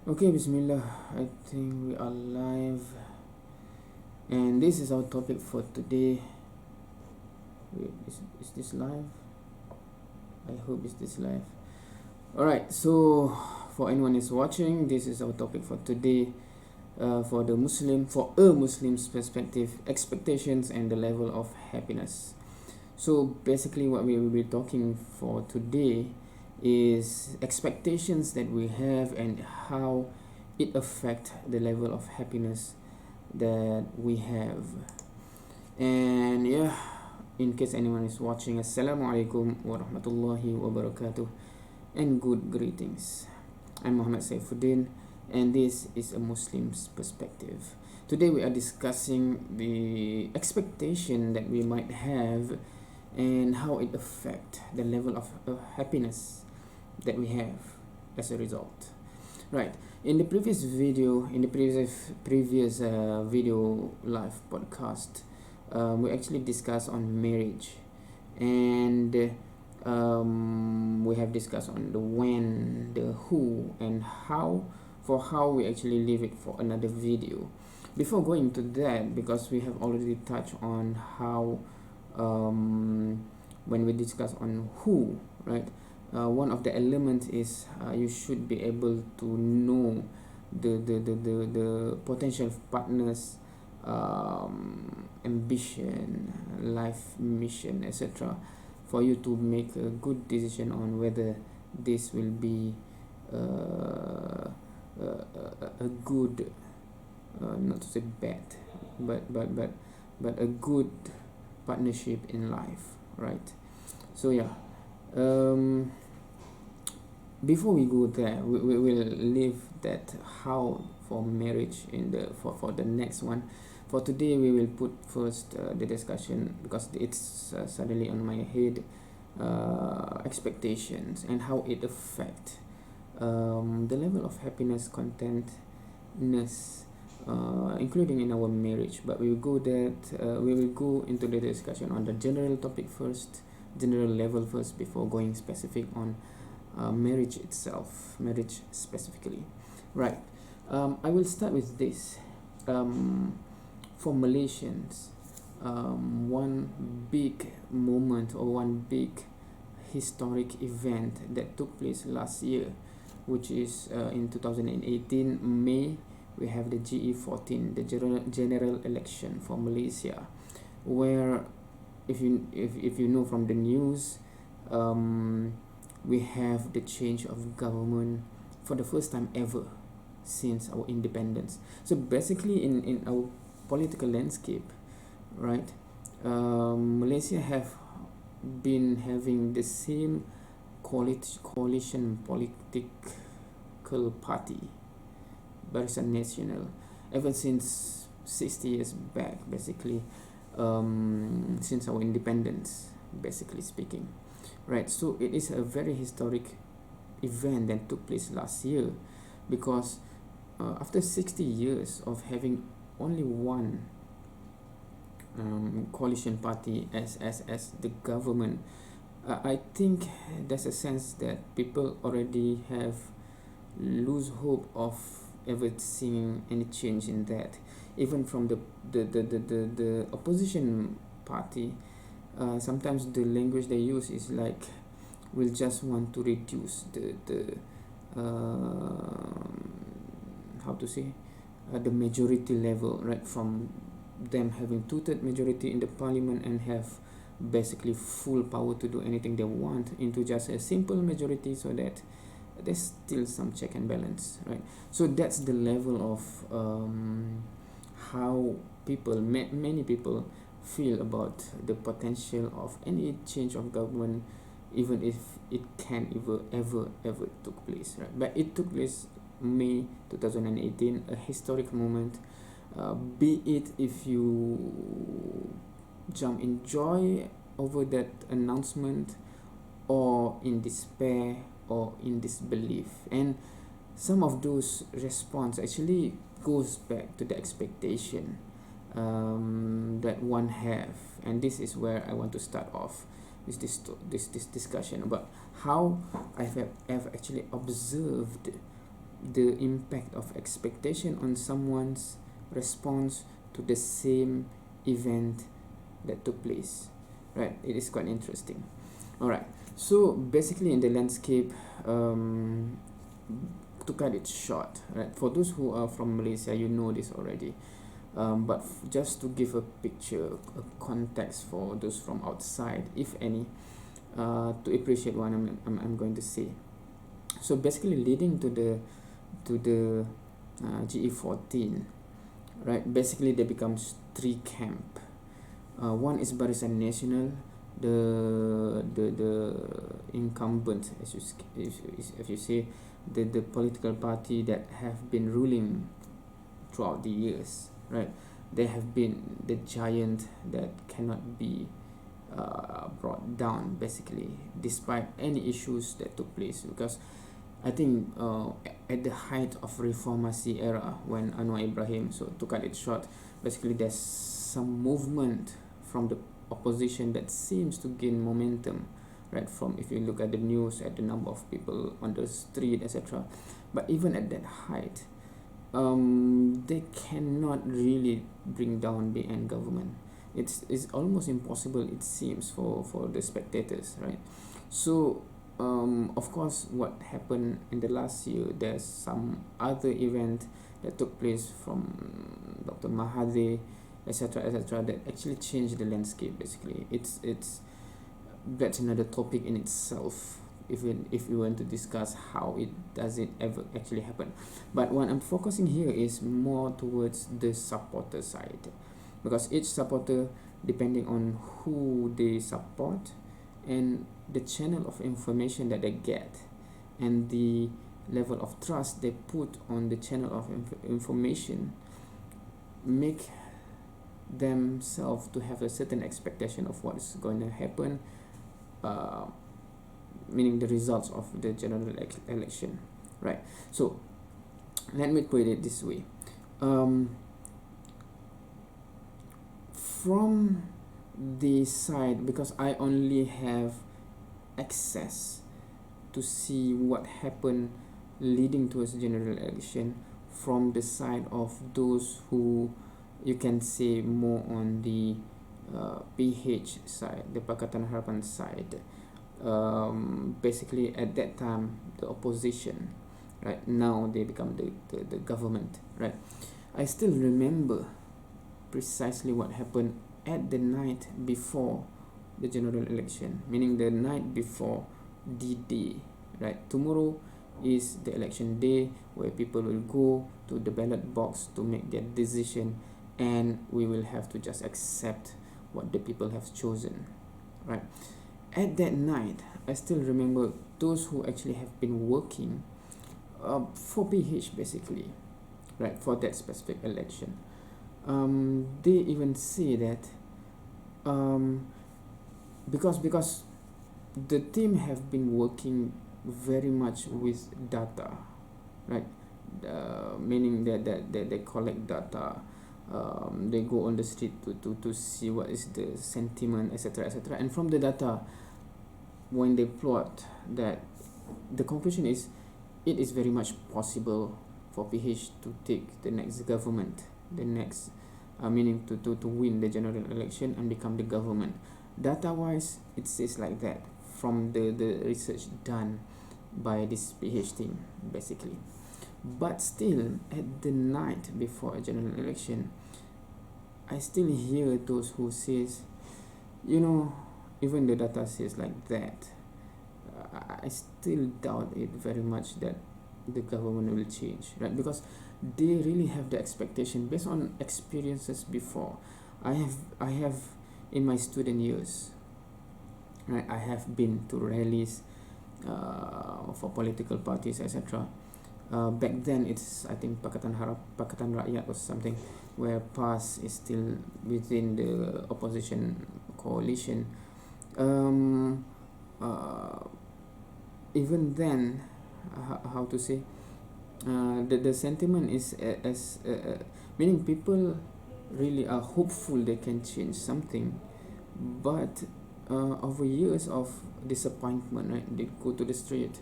Okay, Bismillah. I think we are live, and this is our topic for today. Wait, is this live? I hope it's this live. All right. So, for anyone is watching, this is our topic for today. For the Muslim, for a Muslim's perspective, expectations and the level of happiness. So basically, what we will be talking for today is expectations that we have and how it affect the level of happiness that we have. And yeah, in case anyone is watching, Assalamualaikum warahmatullahi wabarakatuh and good greetings. I'm Muhammad Saifuddin, and this is a Muslim's perspective. Today we are discussing the expectation that we might have and how it affect the level of happiness that we have as a result. Right. In the previous video, in the previous video live podcast, we actually discussed on marriage, and we have discussed on the when, the who, and how. For how we actually leave it for another video. Before going to that, because we have already touched on how when we discuss on who, right? One of the elements is you should be able to know the potential partners ambition, life mission, etc., for you to make a good decision on whether this will be a good, not to say bad, but a good partnership in life, right? So yeah, um, before we go there, we will leave that how for marriage in the for the next one. For today, we will put first the discussion, because it's suddenly on my head, expectations and how it affect the level of happiness, contentness, including in our marriage. But we will go into the discussion on the general topic first, general level first, before going specific on marriage itself, marriage specifically. Right. I will start with this. For Malaysians, one big moment or one big historic event that took place last year, which is in 2018 May, we have the GE14, the general election for Malaysia, where if you know from the news, we have the change of government for the first time ever since our independence. So basically, in our political landscape, right, Malaysia have been having the same coalition political party, Barisan Nasional, ever since 60 years back, basically, since our independence, basically speaking, right? So it is a very historic event that took place last year, because after 60 years of having only one coalition party as the government, I think there's a sense that people already have lose hope of ever seeing any change in that. Even from the opposition party, sometimes the language they use is like, we'll just want to reduce the how to say, the majority level, right, from them having two-third majority in the parliament and have basically full power to do anything they want, into just a simple majority, so that there's still some check and balance, right? So that's the level of how many people feel about the potential of any change of government, even if it can ever took place, right? But it took place May 2018, a historic moment. Be it if you jump in joy over that announcement, or in despair, or in disbelief. And some of those response actually goes back to the expectation that one have. And this is where I want to start off with this discussion about how I have actually observed the impact of expectation on someone's response to the same event that took place, right? It is quite interesting. All right, so basically in the landscape, to cut it short, right, for those who are from Malaysia, you know this already, but just to give a picture, a context for those from outside, if any, to appreciate what I'm going to say. So basically, leading to the GE14, right? Basically, there becomes three camp. One is Barisan Nasional, the incumbent, as you say, the political party that have been ruling throughout the years, right? They have been the giant that cannot be brought down, basically, despite any issues that took place. Because I think at the height of Reformasi era, when Anwar Ibrahim, so to cut it short, basically there's some movement from the opposition that seems to gain momentum, right? From, if you look at the news, at the number of people on the street, etc. But even at that height, they cannot really bring down the end government. It's almost impossible, it seems, for the spectators, right? So of course, what happened in the last year, there's some other event that took place from Dr. Mahathir, etc., that actually changed the landscape. Basically, it's that's another topic in itself, if we want to discuss how it does it ever actually happen. But what I'm focusing here is more towards the supporter side, because each supporter, depending on who they support and the channel of information that they get and the level of trust they put on the channel of information, make themselves to have a certain expectation of what is going to happen, meaning the results of the general election, right? So let me put it this way. From the side, because I only have access to see what happened leading towards general election from the side of those who, you can say, more on the PH side, the Pakatan Harapan side. Basically at that time, the opposition, right? Now they become the government, right? I still remember precisely what happened at the night before the general election, meaning the night before the day, right? Tomorrow is the election day, where people will go to the ballot box to make their decision, and we will have to just accept what the people have chosen, right? At that night, I still remember those who actually have been working for PH, basically, right, for that specific election. They even say that because the team have been working very much with data, right? Meaning that they collect data, they go on the street to see what is the sentiment, etc., and from the data, when they plot that, the conclusion is it is very much possible for PH to take the next government, the next meaning to win the general election and become the government. Data wise, it says like that from the research done by this PH team, basically. But still, at the night before a general election, I still hear those who says, even the data says like that, I still doubt it very much that the government will change, right? Because they really have the expectation based on experiences before. I have in my student years, right, I have been to rallies for political parties, etc. Back then, it's, I think, Pakatan Rakyat or something, where PAS is still within the opposition coalition. Even then, how to say, the sentiment is as meaning people really are hopeful they can change something, but over years of disappointment, right, they go to the street,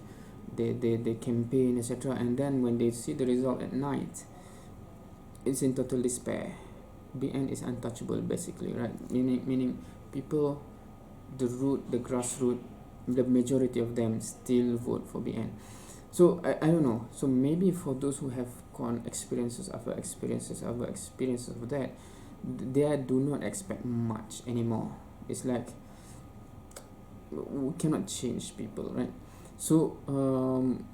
they campaign, etc., and then when they see the result at night, it's in total despair. BN is untouchable, basically, right? Meaning people, the grassroots, the majority of them still vote for BN. So I don't know. So maybe for those who have gone experiences after experiences after experiences of that, they do not expect much anymore. It's like we cannot change people, right? So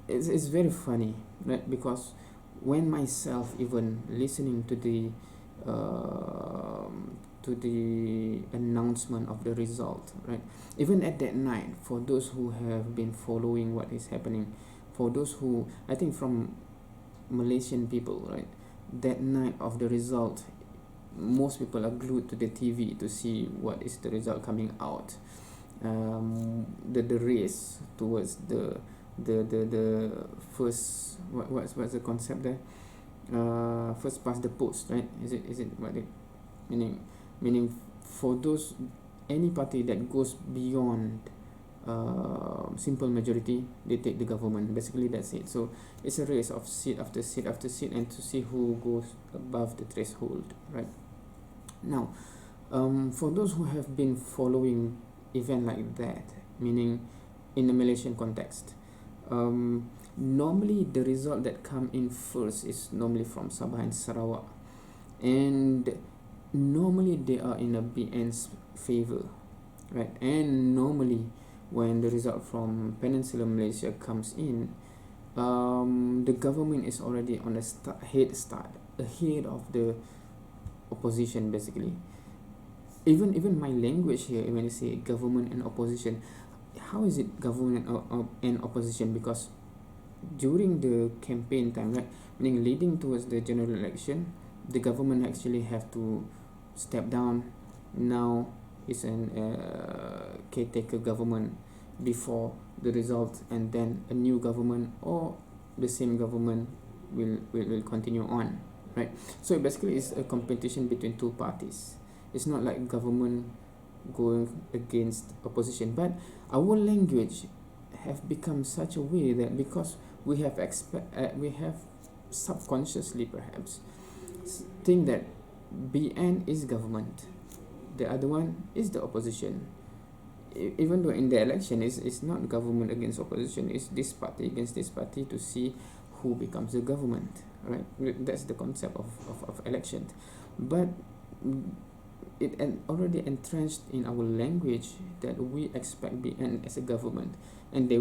it's very funny, right? Because when myself even listening to the announcement of the result, right? Even at that night, for those who have been following what is happening, for those who, I think, from Malaysian people, right? That night of the result, most people are glued to the TV to see what is the result coming out. The race towards the first, what's the concept there? First past the post, right? Is it what it meaning for those, any party that goes beyond simple majority, they take the government. Basically, that's it. So it's a race of seat after seat after seat, and to see who goes above the threshold, right? Now, for those who have been following event like that, meaning in the Malaysian context, normally the result that come in first is normally from Sabah and Sarawak, and normally they are in a BN's favor, right? And normally when the result from Peninsular Malaysia comes in, the government is already on a head start, ahead of the opposition, basically. Even my language here, when you say government and opposition, how is it government and opposition? Because during the campaign time, right, meaning leading towards the general election, the government actually have to step down. Now it's an caretaker government before the result, and then a new government or the same government will continue on, right? So basically it's a competition between two parties. It's not like government going against opposition, but our language have become such a way that because we have subconsciously perhaps think that BN is government, the other one is the opposition. Even though in the election it's not government against opposition, it's this party against this party to see who becomes the government, right? That's the concept of election. But it already entrenched in our language that we expect BN as a government, and they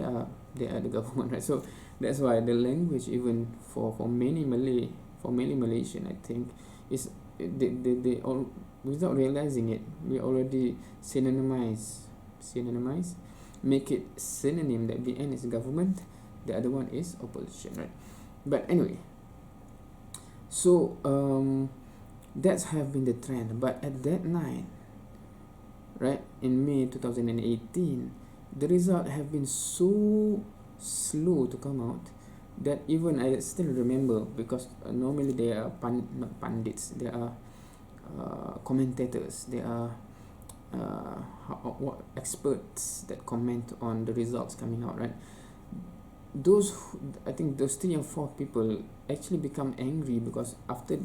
are the government, right? So that's why the language, even for many Malaysian, I think, is they all, without realizing it, we already synonymize, make it synonym that BN is government, the other one is opposition, right? But anyway, so that's have been the trend. But at that night, right, in May 2018, the result have been so slow to come out that even I still remember, because normally they are not pundits, they are commentators, they are what experts that comment on the results coming out, right? I think those 3 or 4 people actually become angry because after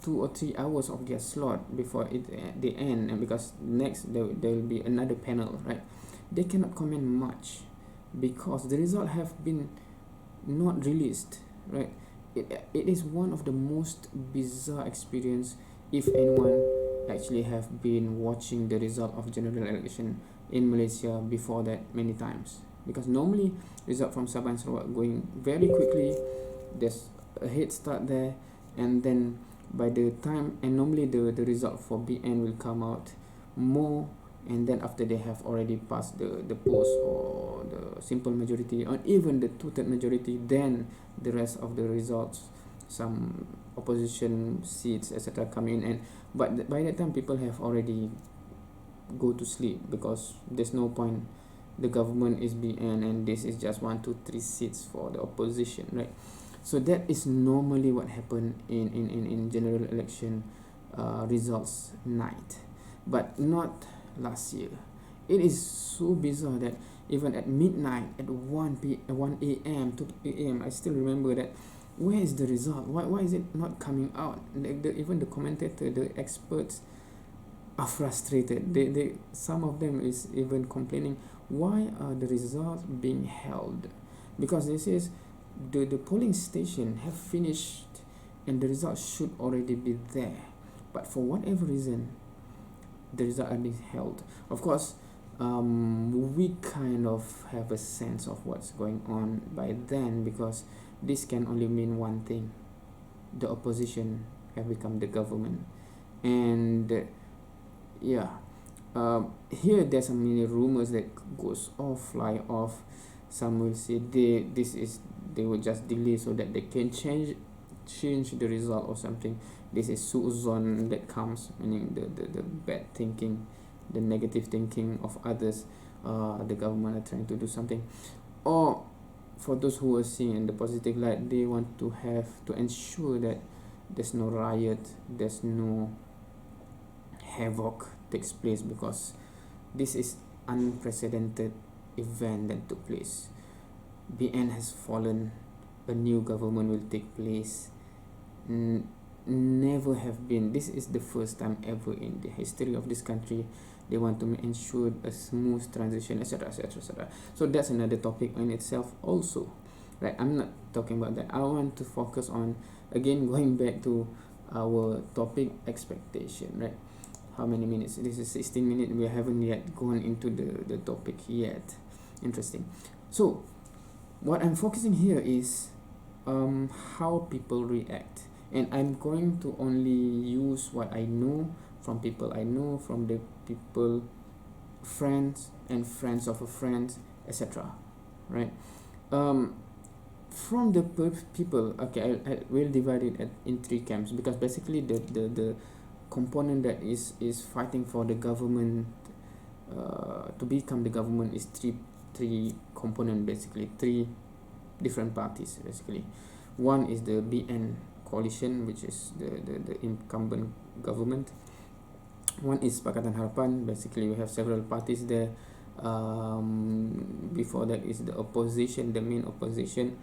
2 or 3 hours of their slot before they end, and because next there will be another panel, right? They cannot comment much because the result have been not released, right? It is one of the most bizarre experience, if anyone actually have been watching the result of general election in Malaysia before that many times, because normally result from Sabah and Sarawak going very quickly, there's a head start there, and then by the time, and normally the result for BN will come out more, and then after they have already passed the post or the simple majority or even the two-third majority, then the rest of the results, some opposition seats, etc., come in, and but by that time people have already go to sleep because there's no point. The government is BN and this is just 1, 2, 3 seats for the opposition, right? So that is normally what happened in general election results night, but not last year. It is so bizarre that even at midnight, at 1 a.m., 2 a.m., I still remember that where is the result? Why is it not coming out? Even the commentator, the experts are frustrated. Some of them is even complaining, why are the results being held? Because this is the polling station have finished and the results should already be there. But for whatever reason, the result are being held. Of course, we kind of have a sense of what's going on by then, because this can only mean one thing: the opposition have become the government. And yeah, here there's so many rumors that goes off, fly off. Some will say they will just delay so that they can change the result or something. This is suuzon that comes, meaning the bad thinking, the negative thinking of others. The government are trying to do something, or for those who are seeing in the positive light, they want to have to ensure that there's no riot, there's no havoc takes place, because this is unprecedented event that took place. BN has fallen, a new government will take place. Never have been, this is the first time ever in the history of this country they want to ensure a smooth transition, etc, etc, etc. So that's another topic in itself also, right? I'm not talking about that. I want to focus on, again, going back to our topic, expectation, right? How many minutes? This is 16 minutes. We haven't yet gone into the topic yet. Interesting. So what I'm focusing here is how people react, and I'm going to only use what I know from people I know, from the people, friends and friends of a friend, etc, right? From the people, okay, I will divide it in three camps, because basically the component that is fighting for the government to become the government is three component, basically three different parties. Basically, one is the BN coalition, which is the incumbent government. One is Pakatan Harapan. Basically, we have several parties there. Before that is the opposition, the main opposition,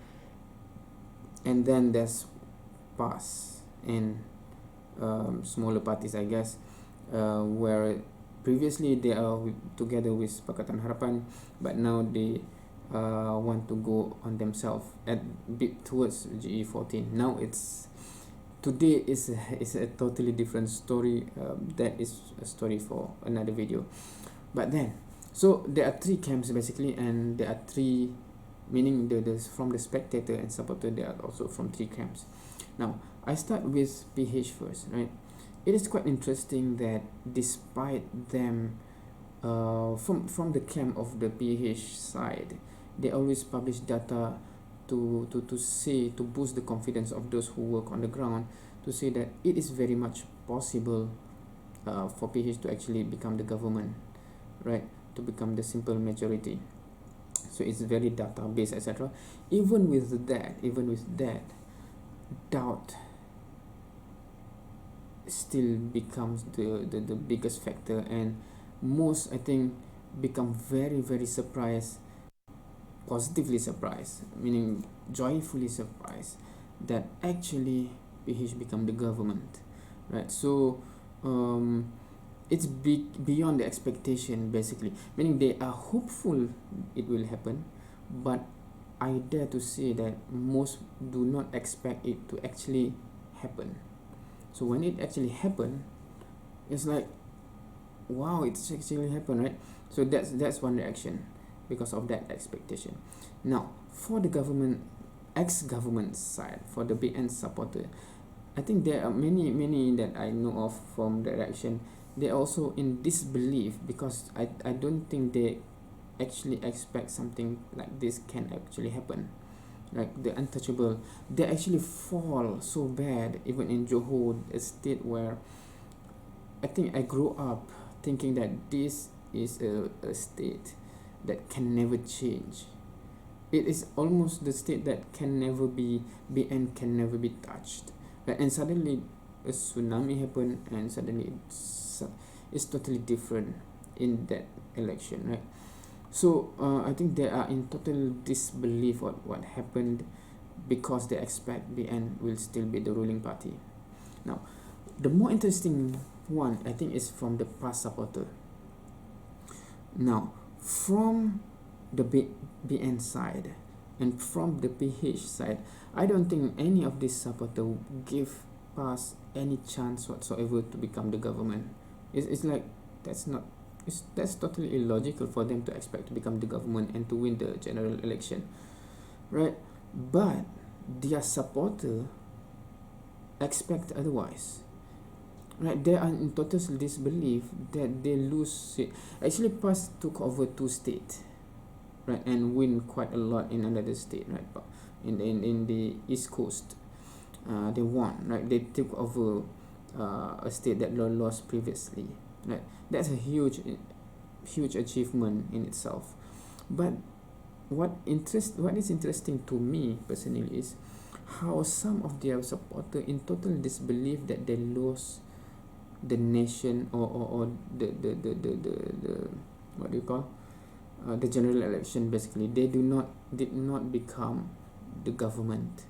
and then there's PAS and smaller parties, I guess, where previously they are together with Pakatan Harapan, but now they want to go on themselves at bit towards GE14. Now it's today is a totally different story. That is a story for another video. But then, so there are three camps basically, and there are three, meaning the from the spectator and supporter, they are also from three camps. Now I start with PH first, right? It is quite interesting that despite them, from the camp of the PH side, they always publish data to say, to boost the confidence of those who work on the ground, to say that it is very much possible for PH to actually become the government, right? To become the simple majority. So it's very data based, etc. Even with that, doubt still becomes the biggest factor, and most, I think, become very surprised, positively surprised, meaning joyfully surprised, that actually PH become the government, right? So it's beyond the expectation, basically, meaning they are hopeful it will happen, but I dare to say that most do not expect it to actually happen. So when it actually happened, it's like, wow, it's actually happened, right? So that's one reaction, because of that expectation. Now for the government, ex-government side, for the BN supporter, I think there are many that I know of from the reaction. They also in disbelief, because I don't think they actually expect something like this can actually happen. Like the untouchable, they actually fall so bad, even in Johor, a state where I think I grew up thinking that this is a state that can never change. It is almost the state that can never be and can never be touched. Right? And suddenly a tsunami happened, and suddenly it's totally different. in that election, right? So I think they are in total disbelief of what happened because they expect BN will still be the ruling party. Now, the more interesting one I think is from the PAS supporter. Now, from the BN side and from the PH side, I don't think any of these supporters give PAS any chance whatsoever to become the government. It's like that's not that's totally illogical for them to expect to become the government and to win the general election, right? But their supporter expect otherwise, right? They are in total disbelief that they lose it. Actually, PAS took over 2 states, right, and win quite a lot in another state, right? But in the East Coast, they won, right? They took over a state that lost previously, right? That's a huge achievement in itself. But what is interesting to me personally is how some of their supporters in total disbelief that they lost the nation or the what do you call the general election. Basically, they did not become the government.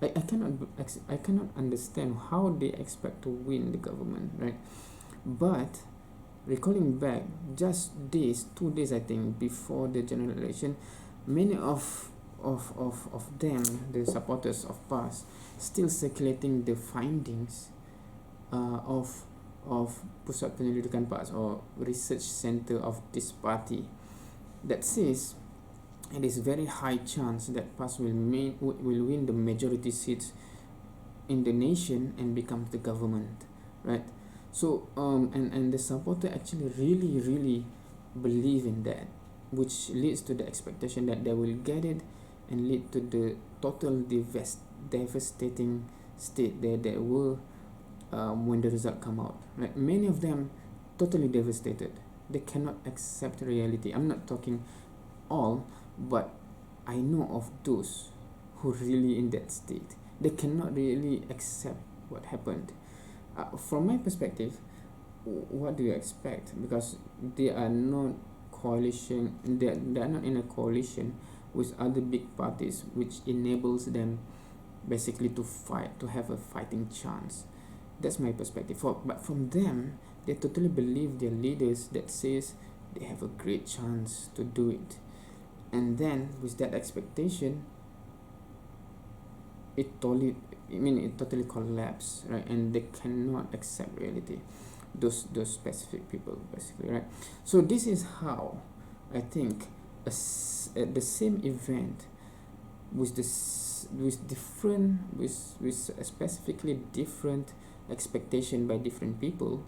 I cannot understand how they expect to win the government, right? But recalling back, just 2 days I think before the general election, many of them, the supporters of PAS, still circulating the findings of Pusat Penyelidikan PAS or research center of this party that says it is very high chance that PAS will win the majority seats in the nation and becomes the government, right? So and the supporter actually really believe in that, which leads to the expectation that they will get it and lead to the total devastating state that they were when the result come out, right? Many of them totally devastated. They cannot accept reality. I'm not talking all, but I know of those who really in that state. They cannot really accept what happened. From my perspective, what do you expect? Because they are not coalition. They are not in a coalition with other big parties, which enables them basically to fight, to have a fighting chance. That's my perspective. But from them, they totally believe their leaders that says they have a great chance to do it. And then with that expectation, it totally collapsed, right? And they cannot accept reality. Those specific people, basically, right? So this is how I think the same event with specifically different expectation by different people,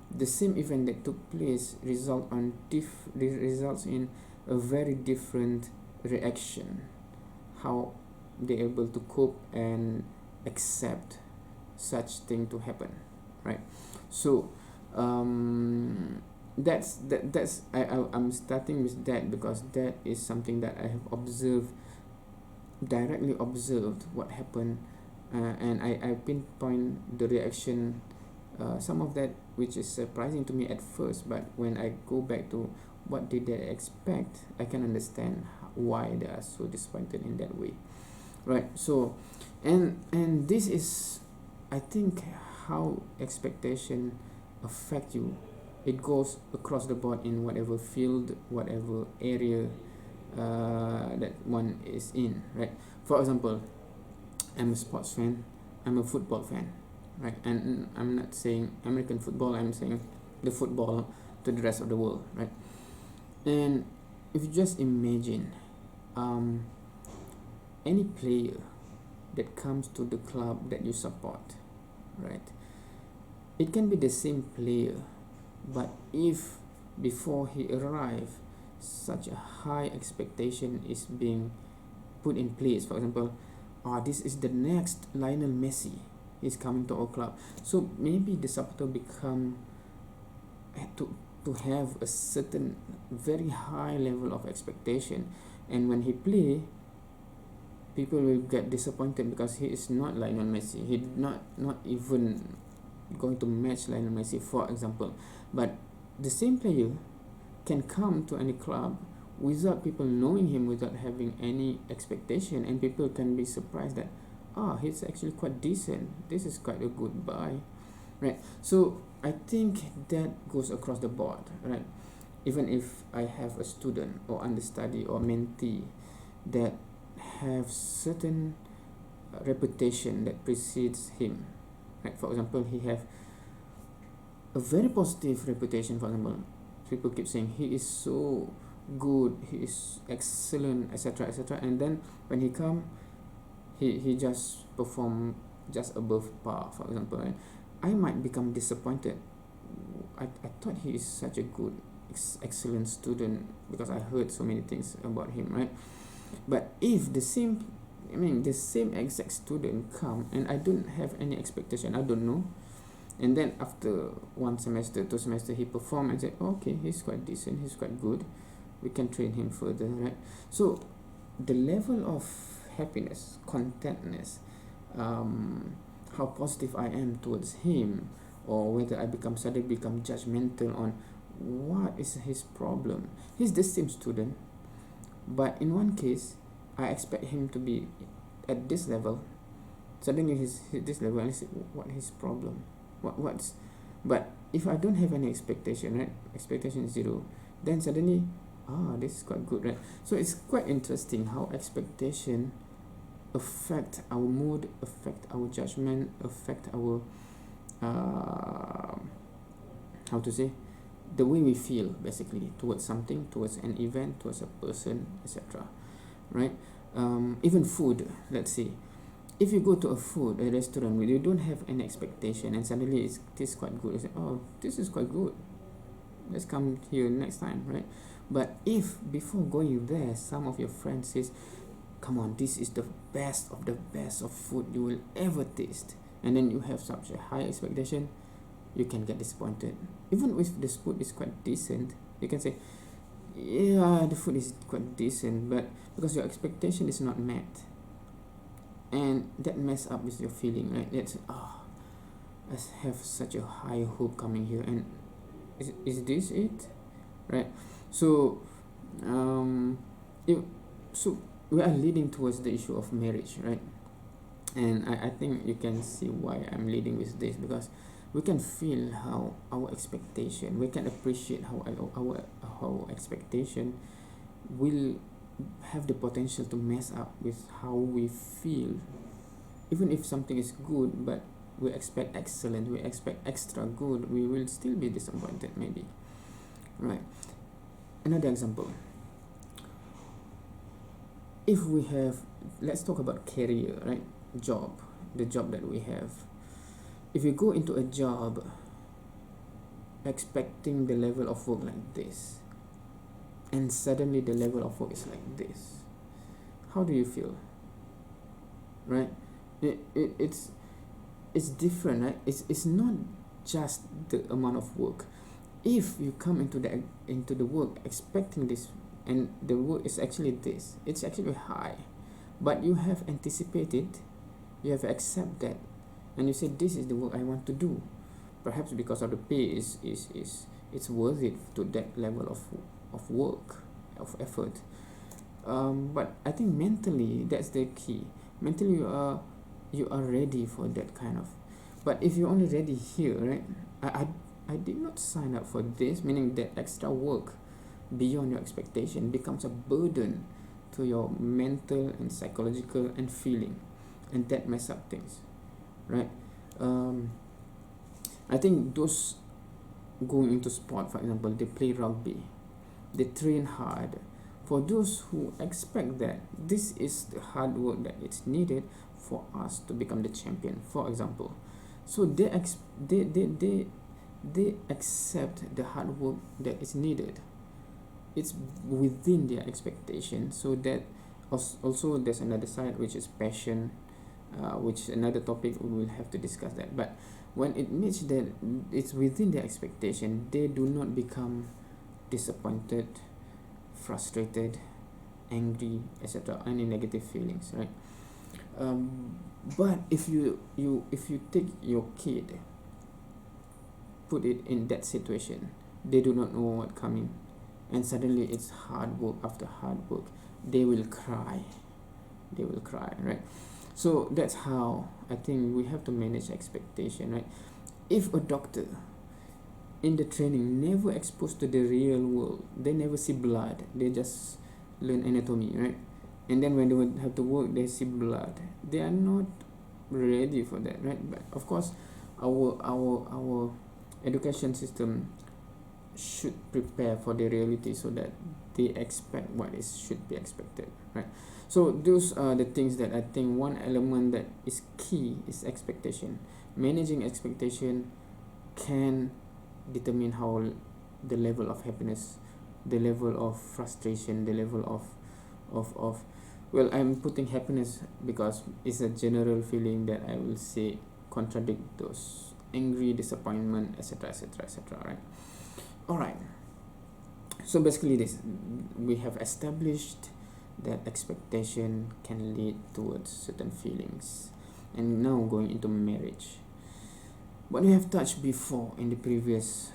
the same event that took place results in a very different reaction, how they're able to cope and accept such thing to happen, right? So I'm starting with that because that is something that I have directly observed what happened, and I pinpoint the reaction, some of that which is surprising to me at first, but when I go back to what did they expect, I can understand why they are so disappointed in that way, right? So and this is, I think, how expectation affect you. It goes across the board in whatever field, whatever area that one is in, right? For example, I'm a sports fan, I'm a football fan, right? And I'm not saying American football, I'm saying the football to the rest of the world, right? And if you just imagine any player that comes to the club that you support, right? It can be the same player, but if before he arrives, such a high expectation is being put in place. For example, this is the next Lionel Messi is coming to our club. So maybe the supporter become to have a certain very high level of expectation, and when he play, people will get disappointed because he is not Lionel Messi. He not even going to match Lionel Messi, for example. But the same player can come to any club without people knowing him, without having any expectation, and people can be surprised that he's actually quite decent, this is quite a good buy, right? So I think that goes across the board, right? Even if I have a student or understudy or mentee that have certain reputation that precedes him, right? For example, he have a very positive reputation. For example, people keep saying he is so good, he is excellent, etc., etc., and then when he come, he just perform just above par, for example, right? I might become disappointed. I thought he is such a good excellent student because I heard so many things about him, right? But if the same exact student come and I don't have any expectation, I don't know, and then after 1 semester, 2 semester, he perform and say, okay, he's quite decent, he's quite good, we can train him further, right? So the level of happiness, contentness, how positive I am towards him, or whether I suddenly become judgmental on what is his problem. He's the same student, but in one case I expect him to be at this level, suddenly he's hit this level, and I say, what his problem, what's but if I don't have any expectation, right, expectation is zero, then suddenly this is quite good, right? So it's quite interesting how expectation affect our mood, affect our judgment, affect our how to say, the way we feel basically towards something, towards an event, towards a person, etc., right? Even food, let's say, if you go to a restaurant where you don't have any expectation and suddenly it tastes quite good, you say, this is quite good, let's come here next time, right? But if before going there some of your friends says, come on, this is the best of the best of food you will ever taste, and then you have such a high expectation, you can get disappointed. Even if the food is quite decent, you can say, yeah, the food is quite decent, but because your expectation is not met, and that mess up with your feeling, right? That's I have such a high hope coming here, and is this it, right? So if so we are leading towards the issue of marriage, right? And I think you can see why I'm leading with this, because we can feel how our expectation, we can appreciate how our expectation will have the potential to mess up with how we feel. Even if something is good, but we expect excellent, we expect extra good, we will still be disappointed maybe, right? Another example, if we have, let's talk about career, right? The job that we have. If you go into a job expecting the level of work like this, and suddenly the level of work is like this, how do you feel, right? It's different, right? It's not just the amount of work. If you come into the work expecting this, and the work is actually this, it's actually high, but you have anticipated, you have accepted that, and you say, this is the work I want to do, perhaps because of the pay is it's worth it to that level of work, of effort. But I think mentally that's the key. Mentally you are ready for that kind of. But if you're only ready here, right, I did not sign up for this, meaning that extra work beyond your expectation becomes a burden to your mental and psychological and feeling, and that mess up things, right? I think those going into sport, for example, they play rugby, they train hard. For those who expect that this is the hard work that is needed for us to become the champion, for example, so they accept the hard work that is needed. It's within their expectation. So that also there's another side, which is passion, which is another topic we will have to discuss that. But when it meets that it's within their expectation, they do not become disappointed, frustrated, angry, etc., any negative feelings, right? But if you take your kid, put it in that situation, they do not know what coming, and suddenly it's hard work after hard work. They will cry. They will cry, right? So that's how I think we have to manage expectation, right? If a doctor in the training never exposed to the real world, they never see blood, they just learn anatomy, right? And then when they would have to work, they see blood, they are not ready for that, right? But of course, our education system should prepare for the reality so that they expect what is should be expected, right? So those are the things that I think one element that is key is expectation. Managing expectation can determine how the level of happiness, the level of frustration, the level of well, I'm putting happiness because it's a general feeling that I will say contradict those angry, disappointment, etc., etc., etc., right? All right. So basically this, we have established that expectation can lead towards certain feelings. And now going into marriage, what we have touched before in the previous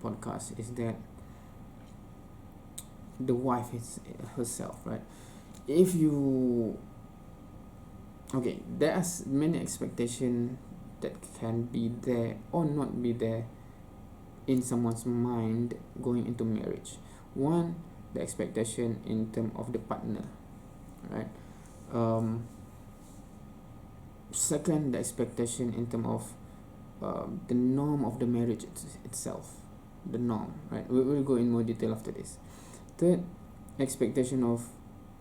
podcast is that the wife is herself, right? If you okay, there are many expectations that can be there or not be there in someone's mind going into marriage. One, the expectation in terms of the partner, right? Second, the expectation in terms of the norm of the marriage itself, the norm, right? We will go in more detail after this. Third, expectation of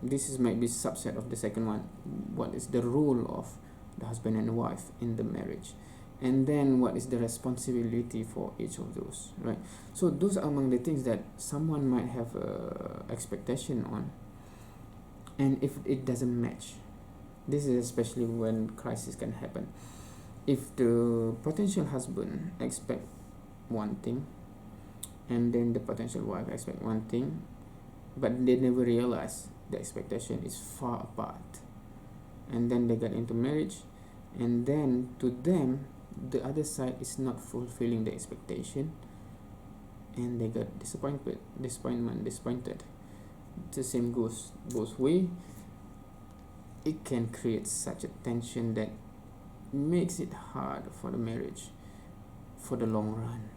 this is might be subset of the second one. What is the role of the husband and wife in the marriage? And then what is the responsibility for each of those, right? So those are among the things that someone might have a expectation on, and if it doesn't match, this is especially when crisis can happen. If the potential husband expect one thing and then the potential wife expect one thing, but they never realize the expectation is far apart, and then they get into marriage, and then to them the other side is not fulfilling the expectation, and they get disappointed. The same goes both way. It can create such a tension that makes it hard for the marriage for the long run,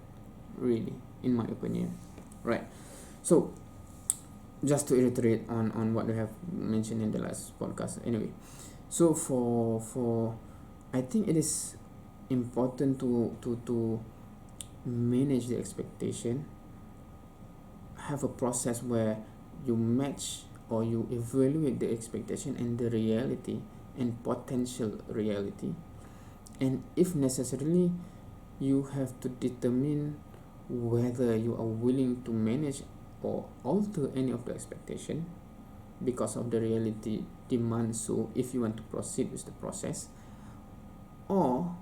really, in my opinion, right? So just to iterate on what we have mentioned in the last podcast anyway, so for I think it is important to manage the expectation, have a process where you match or you evaluate the expectation and the reality and potential reality, and if necessarily you have to determine whether you are willing to manage or alter any of the expectation because of the reality demands so, if you want to proceed with the process, or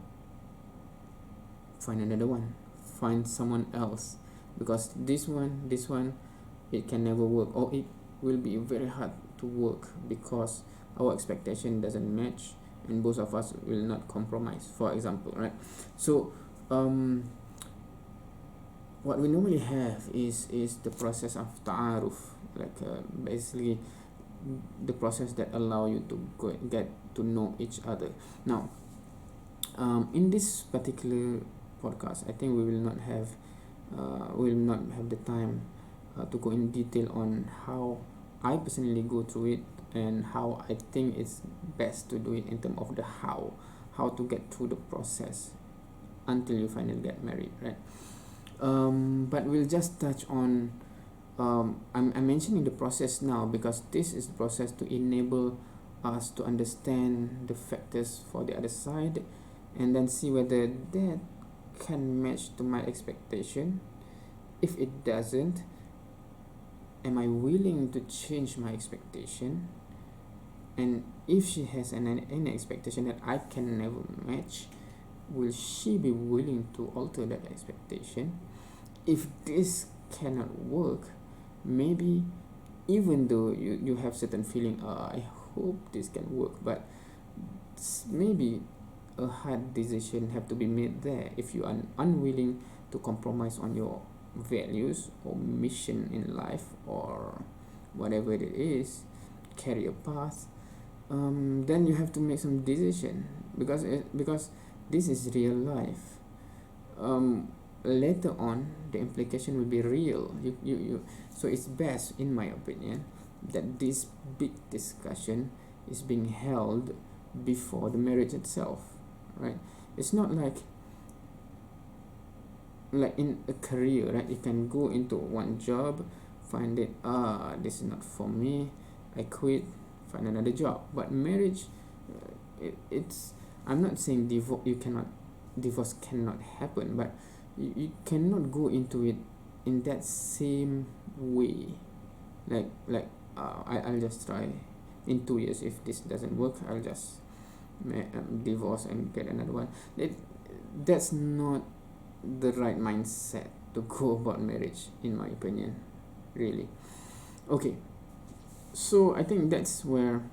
find another one, find someone else, because this one it can never work, or it will be very hard to work because our expectation doesn't match and both of us will not compromise, for example, right? So what we normally have is the process of ta'aruf, like basically the process that allow you to get to know each other. Now in this particular podcast, I think we will not have the time to go in detail on how I personally go through it and how I think it's best to do it in terms of the how to get through the process until you finally get married, right? But we'll just touch on I'm mentioning the process now because this is the process to enable us to understand the factors for the other side and then see whether that can match to my expectation. If it doesn't, am I willing to change my expectation? And if she has an expectation that I can never match, will she be willing to alter that expectation? If this cannot work, maybe even though you have certain feeling, I hope this can work, but maybe a hard decision have to be made there if you are unwilling to compromise on your values or mission in life, or whatever it is, career path, then you have to make some decision, because this is real life. Later on, the implication will be real. So it's best, in my opinion, that this big discussion is being held before the marriage itself, right? It's not like in a career, right? You can go into one job, find it, this is not for me, I quit, find another job. But marriage, it's I'm not saying divorce cannot happen, but you cannot go into it in that same way. I'll just try in 2 years. If this doesn't work, I'll just divorce and get another one. That's not the right mindset to go about marriage, in my opinion, really. Okay, so I think that's where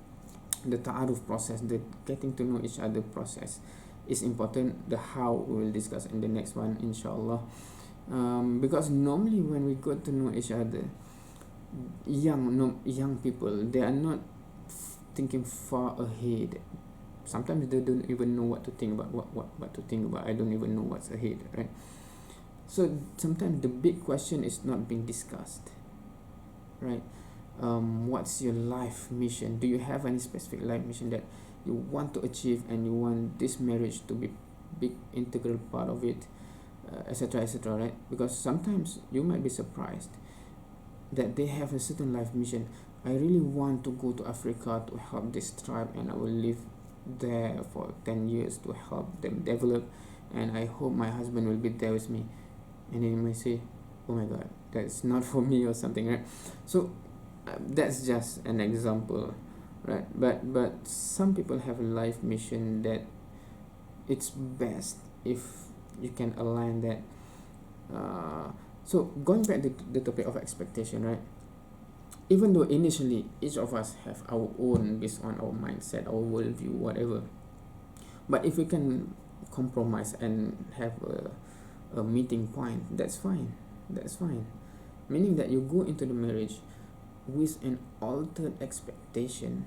the ta'aruf process, the getting to know each other process, is important. The how we will discuss in the next one, inshallah. Because normally when we got to know each other, young people, they are not thinking far ahead. Sometimes they don't even know what to think about, what to think about. I don't even know what's ahead, right? So sometimes the big question is not being discussed, right? What's your life mission? Do you have any specific life mission that you want to achieve, and you want this marriage to be big integral part of it, etc., etc., right? Because sometimes you might be surprised that they have a certain life mission. I really want to go to Africa to help this tribe, and I will live there for 10 years to help them develop, and I hope my husband will be there with me. And then you may say, oh my god, that's not for me, or something, right? So that's just an example, right? But some people have a life mission that it's best if you can align that. So going back to the topic of expectation, right? Even though initially each of us have our own, based on our mindset, our worldview, whatever, but if we can compromise and have a meeting point, that's fine. Meaning that you go into the marriage with an altered expectation,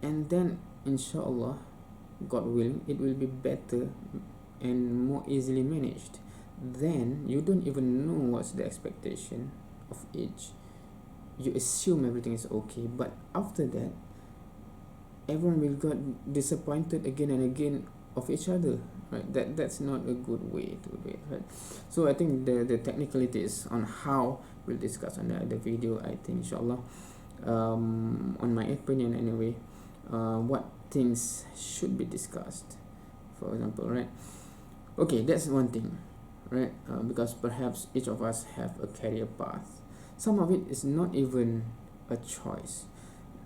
and then inshallah, God willing, it will be better and more easily managed. Then you don't even know what's the expectation of each. You assume everything is okay, but after that, everyone will get disappointed again and again of each other, right? That's not a good way to do it, right? So I think the technicalities on how we'll discuss on the other video, I think, inshallah. On my opinion anyway, what things should be discussed, for example, right? Okay, that's one thing, right? Because perhaps each of us have a career path. Some of it is not even a choice.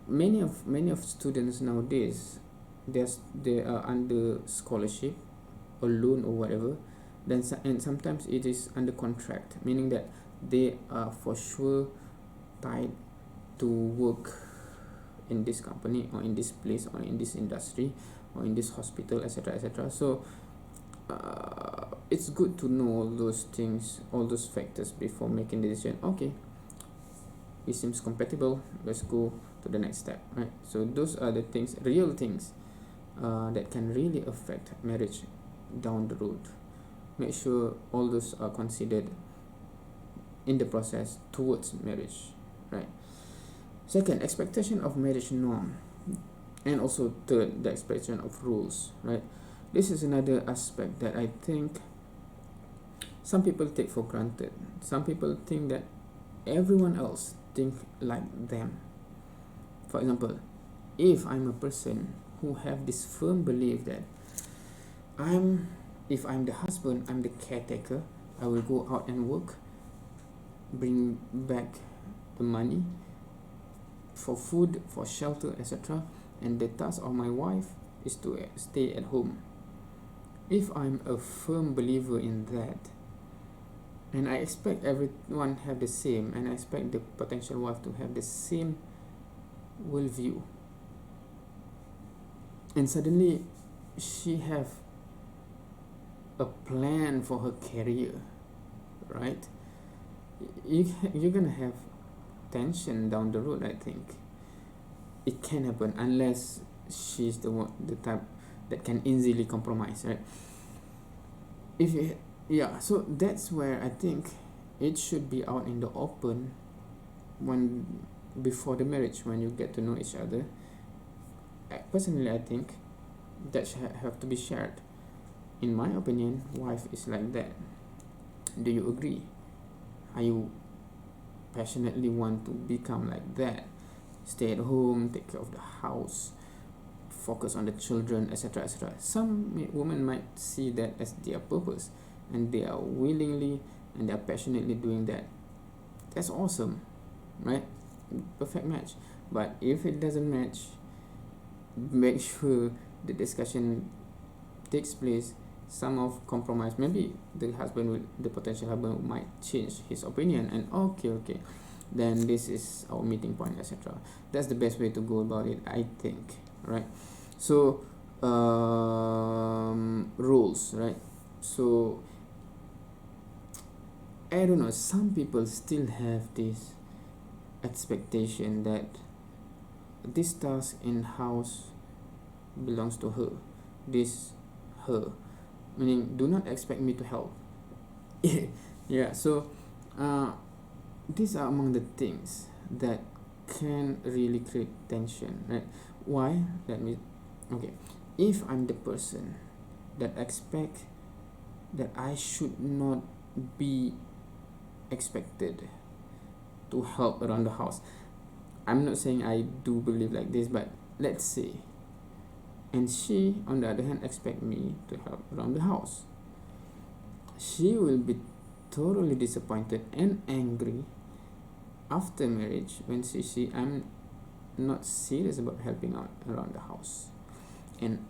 Many of students nowadays, they are under scholarship or loan or whatever, and sometimes it is under contract, meaning that they are for sure tied to work in this company, or in this place, or in this industry, or in this hospital, etc., etc. So it's good to know all those things, all those factors, before making the decision. Okay, it seems compatible, let's go to the next step, right? So those are the things, real things, that can really affect marriage down the road. Make sure all those are considered in the process towards marriage, right? Second, expectation of marriage norm, and also third, the expectation of rules, right? This is another aspect that I think some people take for granted. Some people think that everyone else think like them. For example, if I'm a person who have this firm belief that if I'm the husband, I'm the caretaker, I will go out and work, bring back the money for food, for shelter, etc., and the task of my wife is to stay at home. If I'm a firm believer in that, and I expect everyone have the same, and I expect the potential wife to have the same worldview, and suddenly she have a plan for her career, right? you're gonna have tension down the road. I think it can happen unless she's the type that can easily compromise, right? If you, yeah, so that's where I think it should be out in the open when before the marriage, when you get to know each other. Personally, I think that have to be shared. In my opinion, wife is like that. Do you agree? Are you passionately want to become like that? Stay at home, take care of the house, focus on the children, etc., etc. Some women might see that as their purpose, and they are willingly and they are passionately doing that. That's awesome, right? Perfect match. But if it doesn't match, make sure the discussion takes place. Some of compromise, maybe the potential husband might change his opinion, and okay, then this is our meeting point, etc. That's the best way to go about it, I think, right? So rules, right? So I don't know, some people still have this expectation that this task in house belongs to her, this her, meaning do not expect me to help. Yeah, so these are among the things that can really create tension, right? Why? Let me, okay, if I'm the person that expect that I should not be expected to help around the house, I'm not saying I do believe like this, but let's say, and she on the other hand expect me to help around the house, she will be totally disappointed and angry after marriage when she see I'm not serious about helping out around the house. And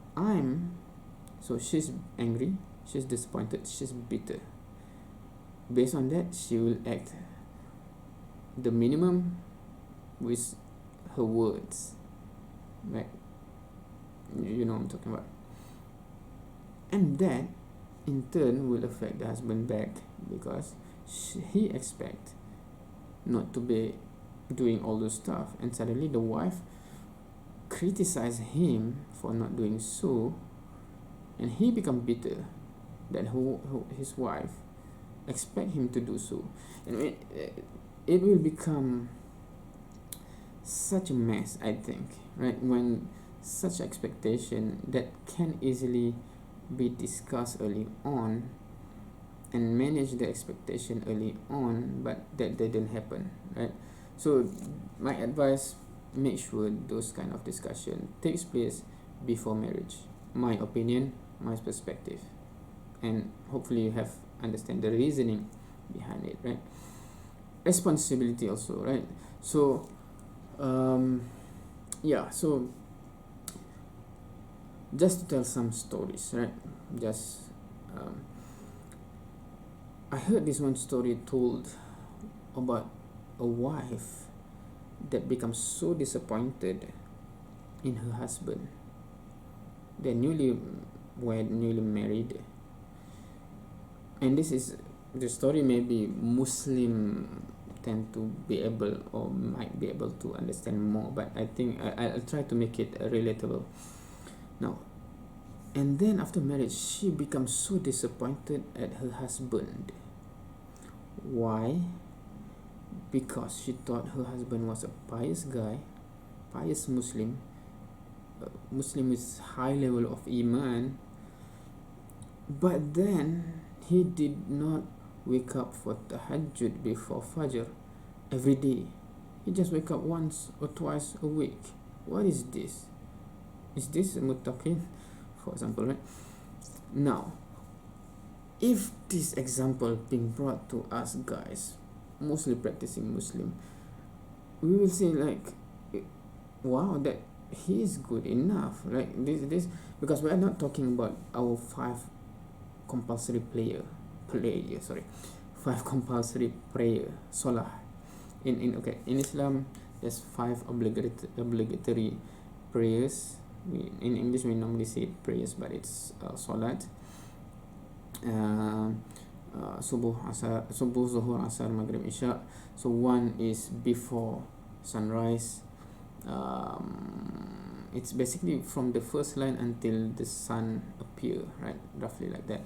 so she's angry, she's disappointed, she's bitter. Based on that, she will act the minimum with her words, right? You know what I'm talking about. And that in turn will affect the husband back, because he expect not to be doing all those stuff, and suddenly the wife criticize him for not doing so, and he become bitter that his wife expect him to do so, and it will become such a mess, I think, right? When such expectation that can easily be discussed early on and manage the expectation early on, but that didn't happen, right? So my advice, make sure those kind of discussion takes place before marriage. My opinion, my perspective, and hopefully you have understand the reasoning behind it, right? Responsibility also, right? So yeah, so just to tell some stories, right? Just I heard this one story told about a wife that becomes so disappointed in her husband. They're newly married, and this is the story. Maybe Muslim tend to be able or might be able to understand more, but I think I'll try to make it relatable now. And then after marriage, she becomes so disappointed at her husband. Why? Because she thought her husband was a pious guy, pious Muslim, Muslim with high level of iman, but then he did not wake up for tahajjud before fajr every day. He just wake up once or twice a week. What is this? Is this a muttaqin, for example, right? Now, if this example being brought to us guys, mostly practicing Muslim, we will say like, wow, that he is good enough, right? This because we are not talking about our five compulsory five compulsory prayer, salah. In Islam, there's five obligatory prayers. In English we normally say prayers, but it's salat, subuh, zuhur, asar, maghrib, isha. So one is before sunrise. It's basically from the first line until the sun appear, right? Roughly like that.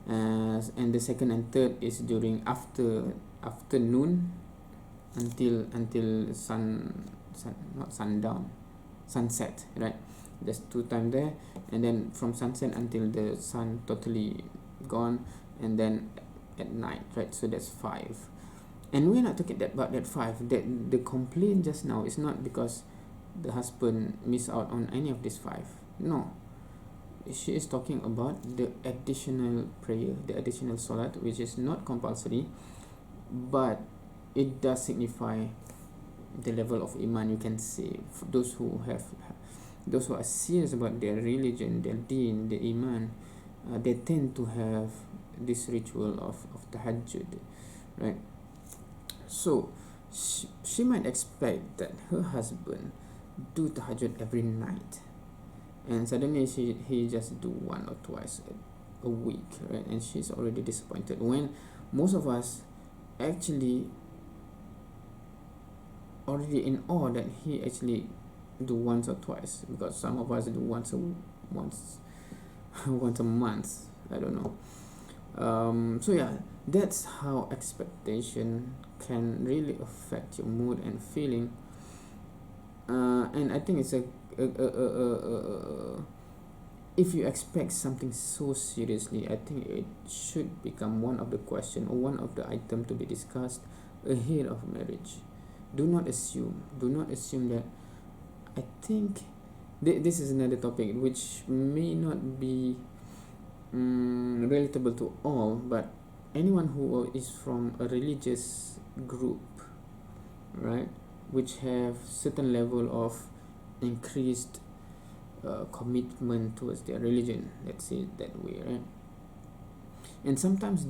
And the second and third is during afternoon until not sundown, sunset, right? There's two time there. And then from sunset until the sun totally gone, and then at night, right? So that's five. And we're not talking about that five. That the complaint just now is not because the husband miss out on any of these five. No, she is talking about the additional prayer, the additional salat, which is not compulsory, but it does signify the level of iman, you can say. For those who are serious about their religion, their deen, their iman, they tend to have this ritual of tahajjud, right? So she might expect that her husband do tahajjud every night, and suddenly he just do one or twice a week, right? And she's already disappointed, when most of us actually already in awe that he actually do once or twice, because some of us do once once a month, I don't know. So yeah, that's how expectation can really affect your mood and feeling. And I think it's if you expect something so seriously, I think it should become one of the question, or one of the item to be discussed ahead of marriage. Do not assume that. I think this is another topic which may not be relatable to all, but anyone who is from a religious group, right, which have certain level of increased commitment towards their religion, let's say it that way, right? And sometimes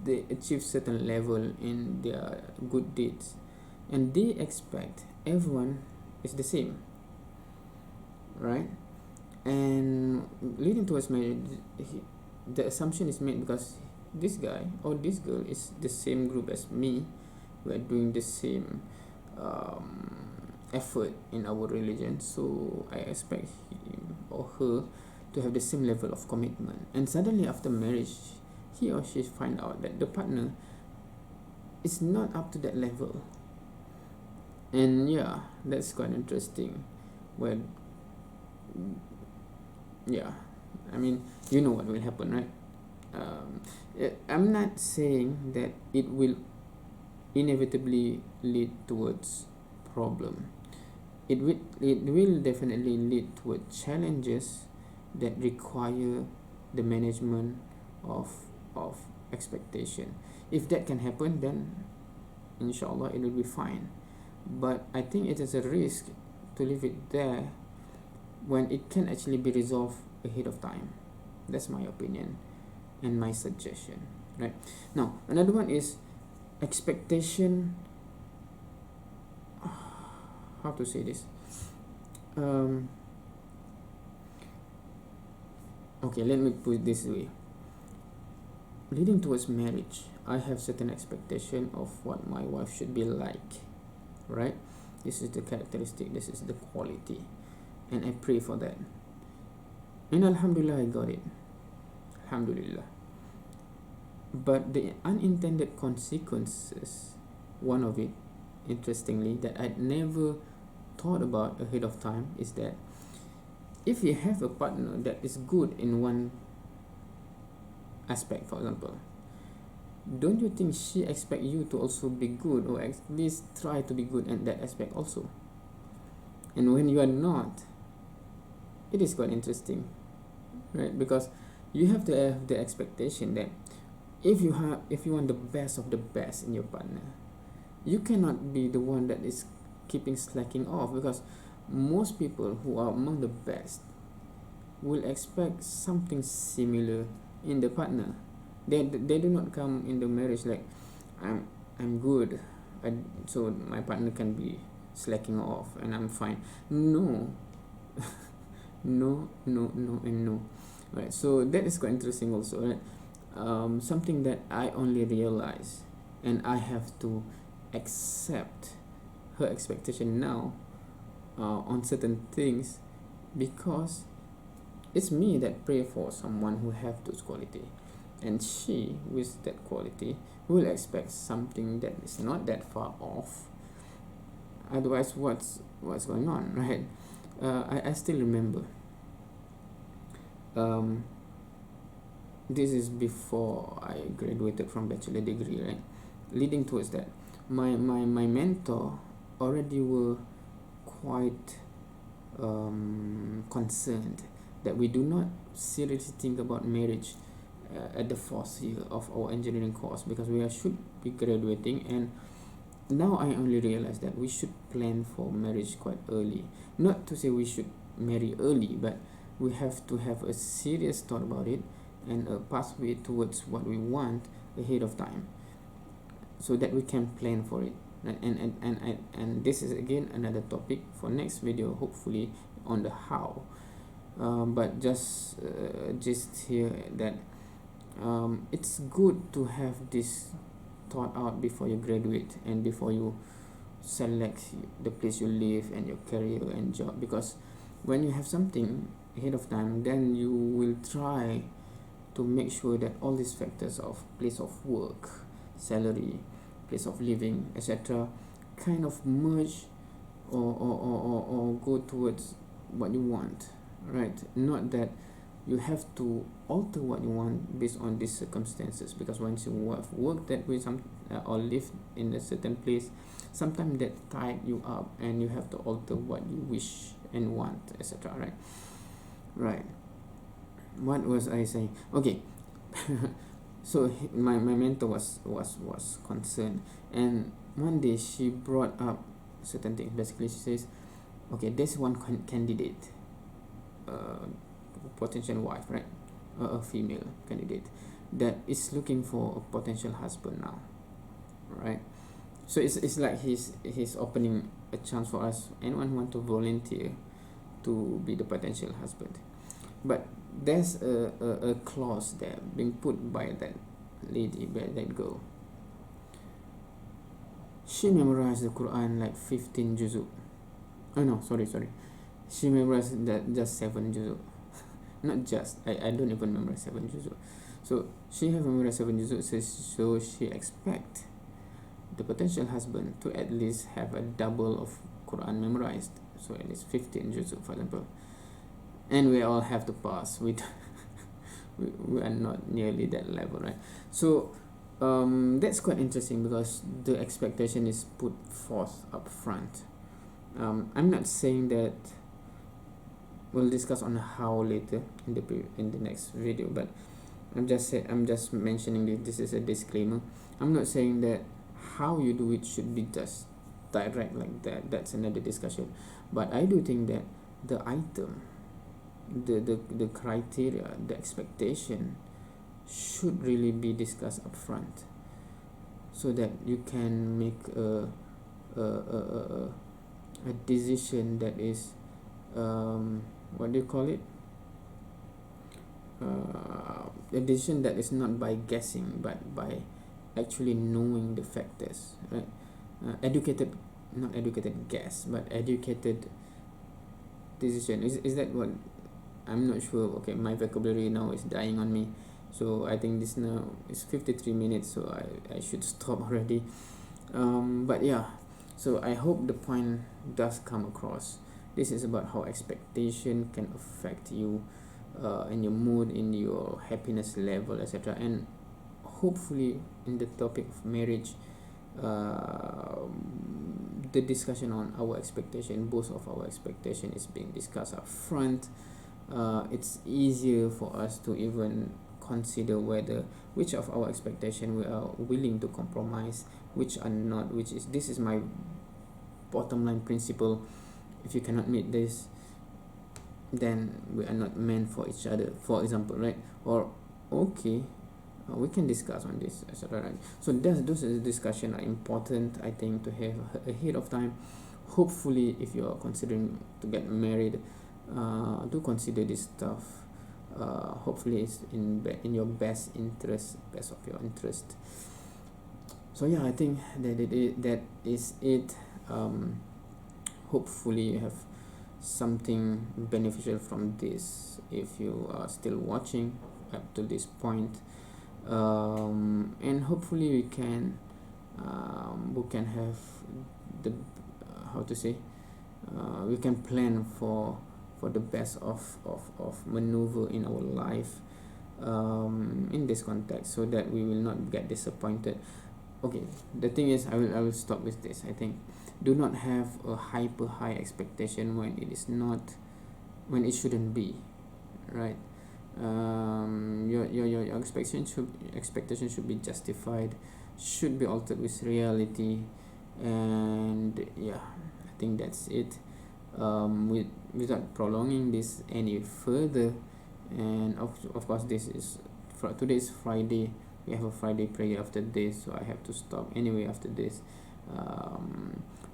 they achieve certain level in their good deeds, and they expect everyone is the same, right? And leading towards marriage, the assumption is made because this guy or this girl is the same group as me. We are doing the same effort in our religion, so I expect him or her to have the same level of commitment. And suddenly after marriage, he or she find out that the partner is not up to that level. And yeah, that's quite interesting. When yeah, I mean, you know what will happen, right? I'm not saying that it will inevitably lead towards problem. It will definitely lead toward challenges that require the management of expectation. If that can happen, then inshallah it will be fine. But I think it is a risk to leave it there when it can actually be resolved ahead of time. That's my opinion and my suggestion, right? Now another one is expectation. How to say this? Okay, let me put it this way. Leading towards marriage, I have certain expectation of what my wife should be like, right? This is the characteristic, this is the quality, and I pray for that. And alhamdulillah, I got it. Alhamdulillah. But the unintended consequences, one of it, interestingly, that I'd never thought about ahead of time, is that if you have a partner that is good in one aspect, for example, don't you think she expect you to also be good, or at least try to be good in that aspect also? And when you are not, it is quite interesting, right? Because you have to have the expectation that if you want the best of the best in your partner, you cannot be the one that is keeping slacking off, because most people who are among the best will expect something similar in the partner. They do not come in the marriage like I'm good, so my partner can be slacking off and I'm fine. No. No, and no. Right, so that is quite interesting also, right? something that I only realize, and I have to accept her expectation now on certain things, because it's me that pray for someone who have those quality, and she with that quality will expect something that is not that far off. Otherwise, what's going on, right? I still remember, um, this is before I graduated from bachelor degree, right? Leading towards that, my mentor already were quite concerned that we do not seriously think about marriage at the fourth year of our engineering course, because we should be graduating. And now I only realize that we should plan for marriage quite early. Not to say we should marry early, but we have to have a serious thought about it and a pathway towards what we want ahead of time, so that we can plan for it. And this is again another topic for next video, hopefully, on the how. But just here that it's good to have this thought out before you graduate and before you select the place you live and your career and job, because when you have something ahead of time, then you will try to make sure that all these factors of place of work, salary, place of living, etc., kind of merge or go towards what you want, right? Not that you have to alter what you want based on these circumstances, because once you have worked that way or live in a certain place, sometimes that tied you up and you have to alter what you wish and want, etc., right. What was I saying? Okay. So my mentor was concerned, and one day she brought up certain things. Basically, she says, okay, there's one candidate, potential wife, right? A female candidate that is looking for a potential husband now, right? So it's like he's opening a chance for us, anyone who want to volunteer to be the potential husband. But there's a clause there being put by that lady, by that girl. She memorized the Quran like 15 juzuk. Oh no, sorry. She memorized that just 7 juzuk. Not just, I don't even memorize 7 juzuk. So she have memorized 7 juzuk, so she expect the potential husband to at least have a double of Quran memorized, so at least 15 juzuk, for example. And we all have to pass with we are not nearly that level, right? So that's quite interesting, because the expectation is put forth up front. I'm not saying that we'll discuss on how later in the next video, but I'm just mentioning this is a disclaimer. I'm not saying that how you do it should be just direct like that. That's another discussion. But I do think that the item, the criteria, the expectation should really be discussed up front, so that you can make a decision that is what do you call it, a decision that is not by guessing but by actually knowing the factors, right? Educated, not educated guess, but educated decision. Is that what, I'm not sure. Okay, my vocabulary now is dying on me, so I think this now is 53 minutes, so I should stop already. But yeah, so I hope the point does come across. This is about how expectation can affect you, in your mood, in your happiness level, etc. And hopefully in the topic of marriage, the discussion on our expectation, both of our expectation, is being discussed up front. It's easier for us to even consider whether which of our expectation we are willing to compromise, which are not, which is, this is my bottom line principle. If you cannot meet this, then we are not meant for each other, for example, right? Or okay, we can discuss on this, etc., right? So those discussion are important, I think, to have ahead of time. Hopefully, if you are considering to get married, do consider this stuff hopefully it's in your best interest, best of your interest. So yeah, I think that is it. Hopefully you have something beneficial from this if you are still watching up to this point. And hopefully we can have the how to say we can plan for the best of maneuver in our life, in this context, so that we will not get disappointed. Okay, the thing is, I will stop with this. I think do not have a hyper high expectation when it is not, when it shouldn't be, right? Your expectation should be justified, should be altered with reality. And yeah, I think that's it. Without prolonging this any further, and of course this is today is Friday. We have a Friday prayer after this, so I have to stop anyway after this.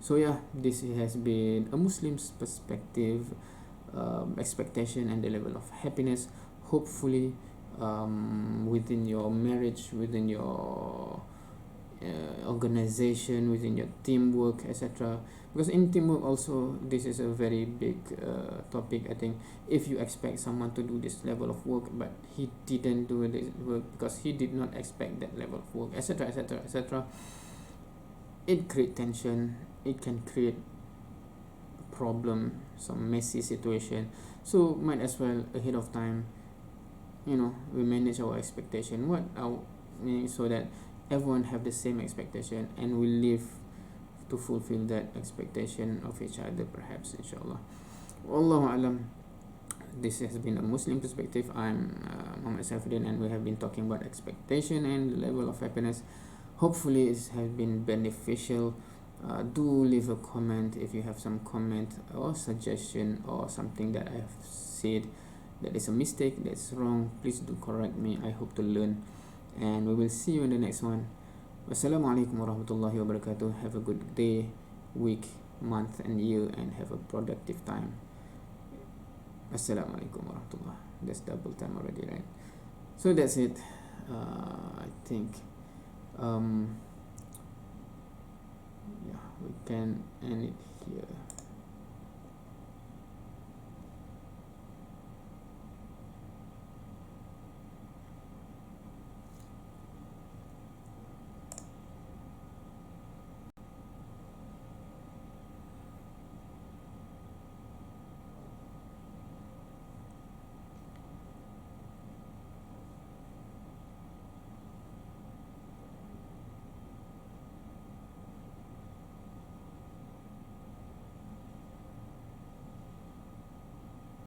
So yeah, this has been a Muslim's perspective, expectation and the level of happiness. Hopefully, within your marriage, within your organization, within your teamwork, etc. Because in teamwork also, this is a very big topic. I think if you expect someone to do this level of work but he didn't do this work because he did not expect that level of work, etc., etc., etc., it create tension, it can create problem, some messy situation. So might as well ahead of time, we manage our expectation, what our so that everyone have the same expectation and we live to fulfill that expectation of each other, perhaps, inshallah. Wallahu alam. This has been a Muslim perspective. I'm Muhammad Saifuddin, and we have been talking about expectation and the level of happiness. Hopefully it has been beneficial. Do leave a comment if you have some comment or suggestion or something that I have said that is a mistake, that's wrong. Please do correct me. I hope to learn, and we will see you in the next one. Wassalamualaikum warahmatullahi wabarakatuh. Have a good day, week, month and year, and have a productive time. Assalamualaikum warahmatullah. That's double time already, right? So that's it. I think yeah, we can end it here.